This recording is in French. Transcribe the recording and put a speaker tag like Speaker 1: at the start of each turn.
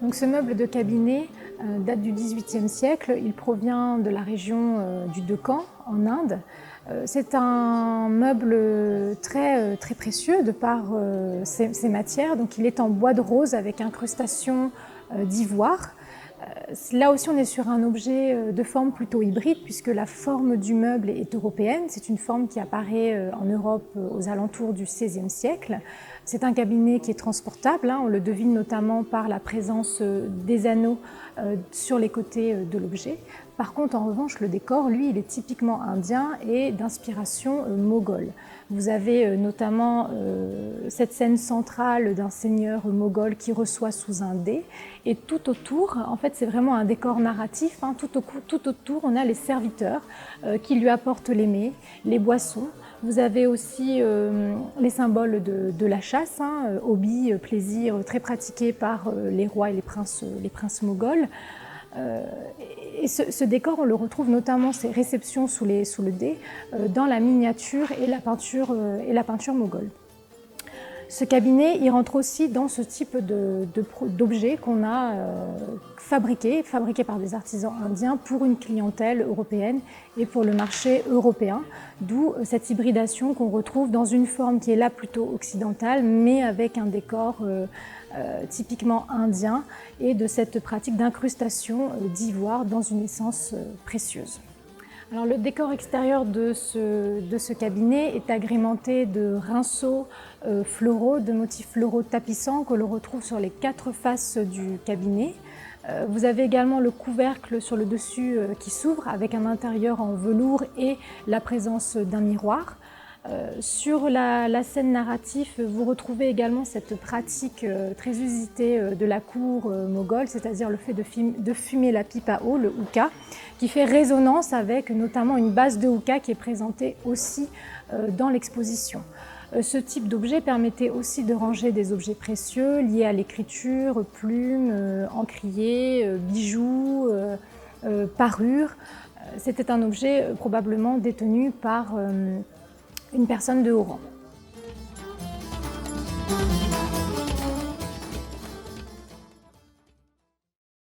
Speaker 1: Donc ce meuble de cabinet date du XVIIIe siècle. Il provient de la région du Deccan, en Inde. C'est un meuble très précieux de par ses matières. Donc il est en bois de rose avec incrustation d'ivoire. Là aussi, on est sur un objet de forme plutôt hybride puisque la forme du meuble est européenne. C'est une forme qui apparaît en Europe aux alentours du XVIe siècle. C'est un cabinet qui est transportable, on le devine notamment par la présence des anneaux sur les côtés de l'objet. Par contre, en revanche, le décor, lui, il est typiquement indien et d'inspiration moghole. Vous avez notamment cette scène centrale d'un seigneur moghol qui reçoit sous un dé. Et tout autour, en fait, c'est vraiment un décor narratif. Tout autour, on a les serviteurs qui lui apportent les mets, les boissons. Vous avez aussi les symboles de la chasse, hobby, plaisir très pratiqué par les rois et les princes moghols. Et ce décor, on le retrouve notamment, ces réceptions sous le dé, dans la miniature et la peinture moghole. Ce cabinet, il rentre aussi dans ce type d'objet qu'on a fabriqué par des artisans indiens pour une clientèle européenne et pour le marché européen, d'où cette hybridation qu'on retrouve dans une forme qui est là plutôt occidentale, mais avec un décor typiquement indien et de cette pratique d'incrustation d'ivoire dans une essence précieuse. Alors, le décor extérieur de ce cabinet est agrémenté de rinceaux floraux, de motifs floraux tapissants que l'on retrouve sur les 4 faces du cabinet. Vous avez également le couvercle sur le dessus qui s'ouvre avec un intérieur en velours et la présence d'un miroir. Sur la scène narrative, vous retrouvez également cette pratique très usitée de la cour moghole, c'est-à-dire le fait de fumer la pipe à eau, le hookah, qui fait résonance avec notamment une base de hookah qui est présentée aussi dans l'exposition. Ce type d'objet permettait aussi de ranger des objets précieux liés à l'écriture, plumes, encriers, bijoux, parures. C'était un objet probablement détenu par une personne de haut rang.